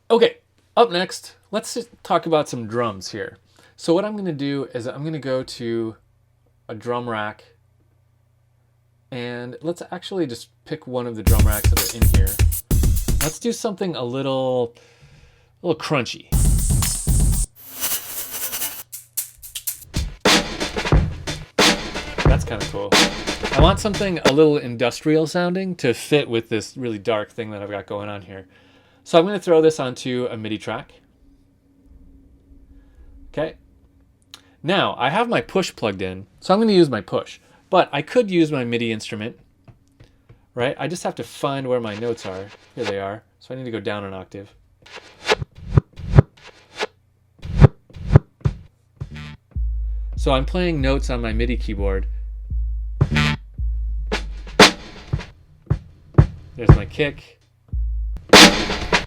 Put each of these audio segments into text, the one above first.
Okay, up next, let's just talk about some drums here. So what I'm going to do is I'm going to go to a drum rack, and let's actually just pick one of the drum racks that are in here. Let's do something a little crunchy. That's kind of cool. I want something a little industrial sounding to fit with this really dark thing that I've got going on here. So I'm going to throw this onto a MIDI track. Okay. Now I have my push plugged in, so I'm going to use my push. But I could use my MIDI instrument, right? I just have to find where my notes are. Here they are. So I need to go down an octave. So I'm playing notes on my MIDI keyboard. There's my kick.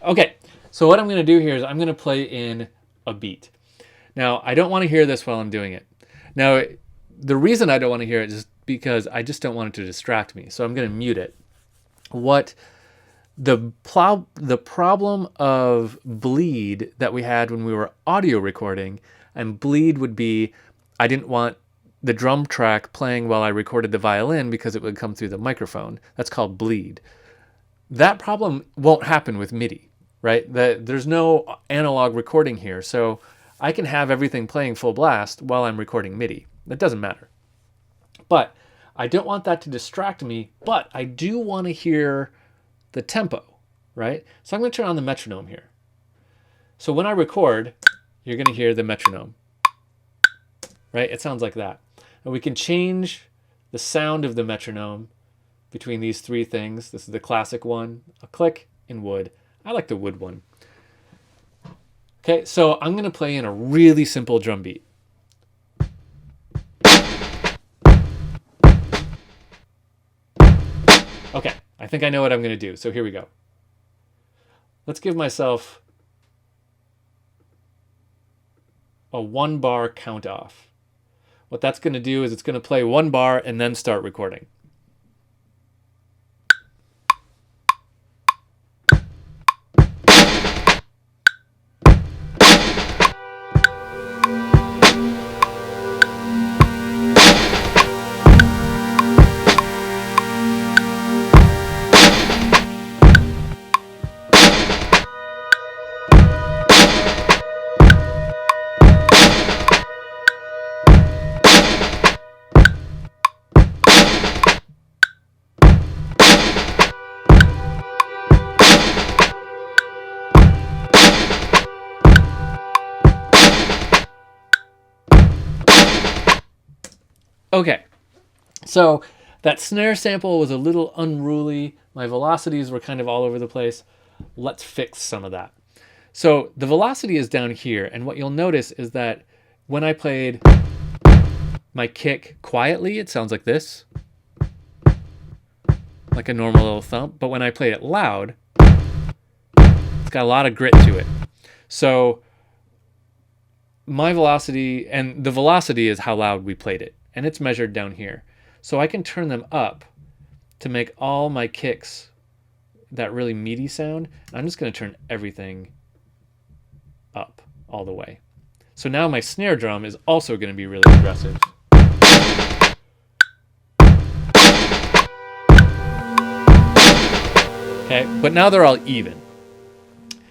Okay, so what I'm going to do here is I'm going to play in a beat. Now, I don't want to hear this while I'm doing it. Now, the reason I don't want to hear it is because I just don't want it to distract me. So I'm going to mute it. What the problem of bleed that we had when we were audio recording, and bleed would be I didn't want the drum track playing while I recorded the violin because it would come through the microphone. That's called bleed. That problem won't happen with MIDI, right? There's no analog recording here, so I can have everything playing full blast while I'm recording MIDI. That doesn't matter. But I don't want that to distract me, but I do want to hear the tempo, right? So I'm going to turn on the metronome here. So when I record, you're going to hear the metronome, right? It sounds like that. And we can change the sound of the metronome between these three things. This is the classic one, a click in wood. I like the wood one. Okay, so I'm going to play in a really simple drum beat. Okay, I think I know what I'm going to do, so here we go. Let's give myself a 1 bar count off. What that's going to do is it's going to play 1 bar and then start recording. Okay, so that snare sample was a little unruly. My velocities were kind of all over the place. Let's fix some of that. So the velocity is down here, and what you'll notice is that when I played my kick quietly, it sounds like this, like a normal little thump, but when I play it loud, it's got a lot of grit to it. So my velocity, and the velocity is how loud we played it, and it's measured down here. So I can turn them up to make all my kicks that really meaty sound. And I'm just going to turn everything up all the way. So now my snare drum is also going to be really aggressive. Okay, but now they're all even.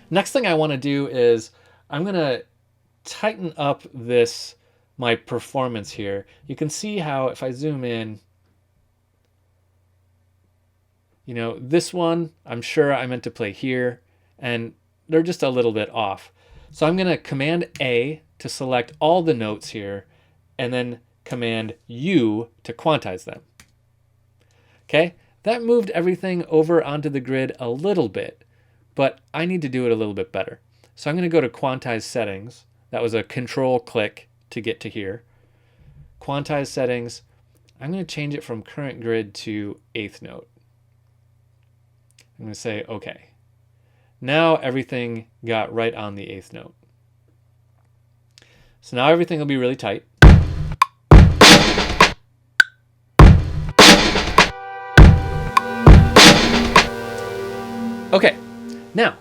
Next thing I want to do is I'm going to tighten up my performance here. You can see how if I zoom in, you know, this one, I'm sure I meant to play here, and they're just a little bit off. So I'm going to Command A to select all the notes here, and then Command U to quantize them. Okay, that moved everything over onto the grid a little bit, but I need to do it a little bit better. So I'm going to go to Quantize Settings. That was a control click to get to here. Quantize Settings. I'm going to change it from current grid to 8th note. I'm going to say OK. Now everything got right on the 8th note. So now everything will be really tight. Okay, now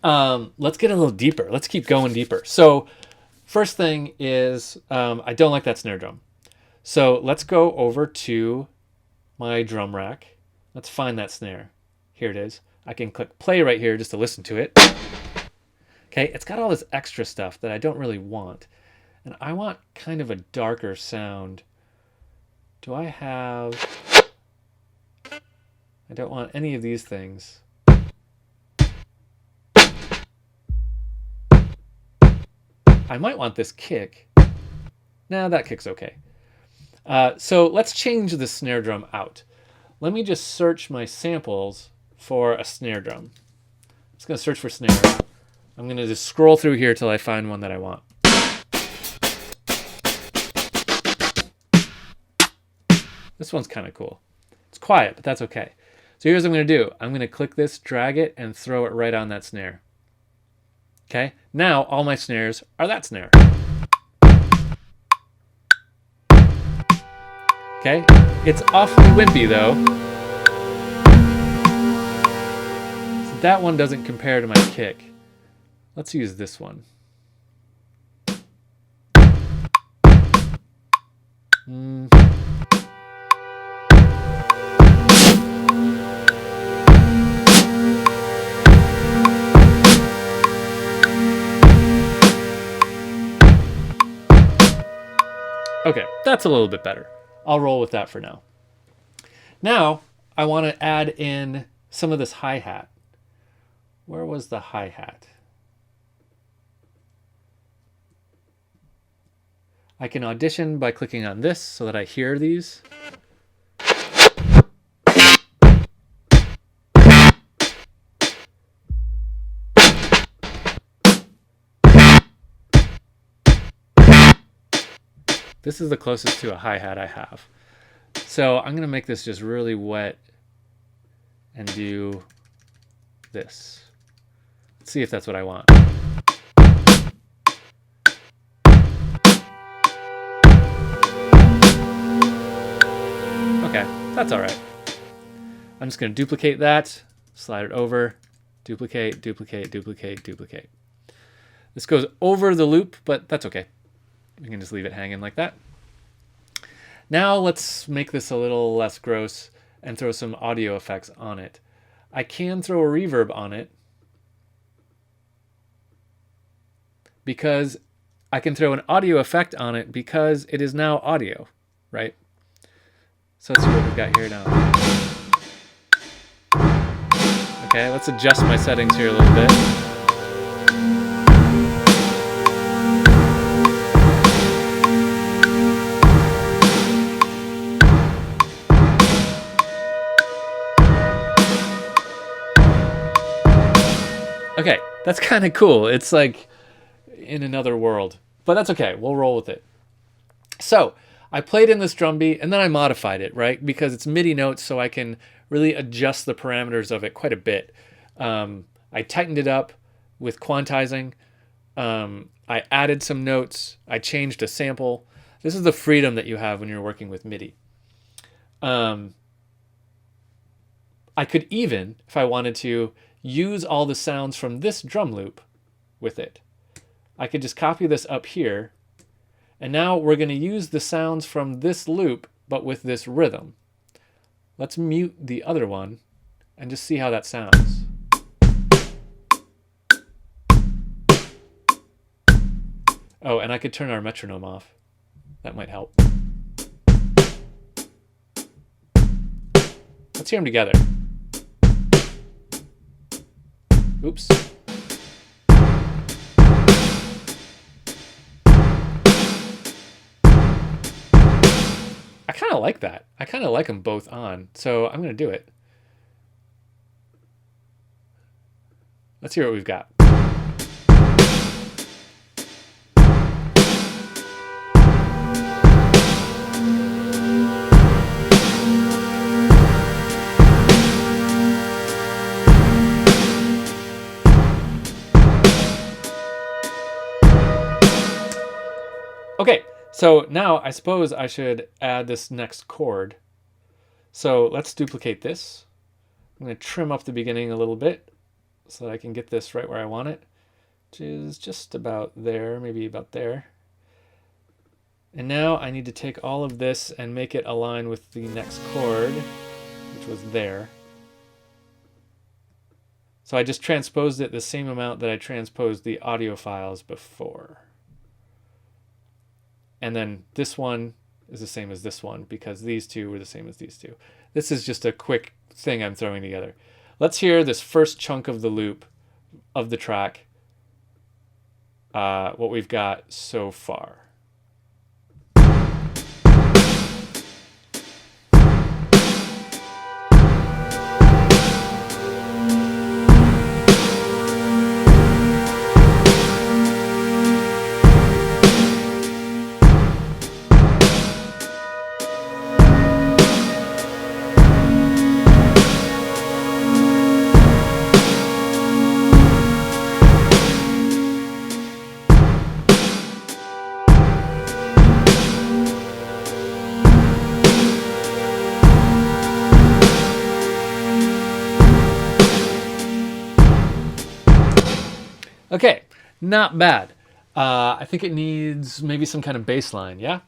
Let's get a little deeper. Let's keep going deeper. So first thing is I don't like that snare drum. So let's go over to my drum rack. Let's find that snare. Here it is. I can click play right here just to listen to it. Okay, it's got all this extra stuff that I don't really want. And I want kind of a darker sound. Do I have... I don't want any of these things. I might want this kick. Nah, that kick's okay. So let's change the snare drum out. Let me just search my samples for a snare drum. I'm just going to search for snare. I'm going to just scroll through here till I find one that I want. This one's kind of cool. It's quiet, but that's okay. So here's what I'm going to do. I'm going to click this, drag it, and throw it right on that snare. Okay, now all my snares are that snare. Okay, it's awfully wimpy though. So that one doesn't compare to my kick. Let's use this one. Okay, that's a little bit better. I'll roll with that for now. Now, I want to add in some of this hi-hat. Where was the hi-hat? I can audition by clicking on this so that I hear these. This is the closest to a hi-hat I have. So I'm going to make this just really wet and do this. Let's see if that's what I want. Okay, that's all right. I'm just going to duplicate that, slide it over, duplicate, duplicate, duplicate, duplicate. This goes over the loop, but that's okay. We can just leave it hanging like that. Now let's make this a little less gross and throw some audio effects on it. I can throw a reverb on it because I can throw an audio effect on it because it is now audio, right? So let's see what we've got here now. Okay, let's adjust my settings here a little bit. Okay, that's kind of cool. It's like in another world, but that's okay. We'll roll with it. So I played in this drum beat and then I modified it, right? Because it's MIDI notes, so I can really adjust the parameters of it quite a bit. I tightened it up with quantizing. I added some notes. I changed a sample. This is the freedom that you have when you're working with MIDI. I could even, if I wanted to, use all the sounds from this drum loop with it. I could just copy this up here, and now we're going to use the sounds from this loop, but with this rhythm. Let's mute the other one and just see how that sounds. Oh, and I could turn our metronome off. That might help. Let's hear them together. Oops. I kind of like that. I kind of like them both on, so I'm going to do it. Let's hear what we've got. Okay, so now I suppose I should add this next chord. So let's duplicate this. I'm going to trim up the beginning a little bit so that I can get this right where I want it, which is just about there, maybe about there. And now I need to take all of this and make it align with the next chord, which was there. So I just transposed it the same amount that I transposed the audio files before. And then this one is the same as this one because these two were the same as these two. This is just a quick thing I'm throwing together. Let's hear this first chunk of the loop of the track, what we've got so far. Okay, not bad. I think it needs maybe some kind of bass line, yeah?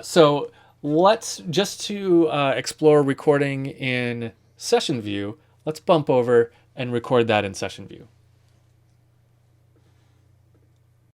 So let's, just to explore recording in session view, let's bump over and record that in session view.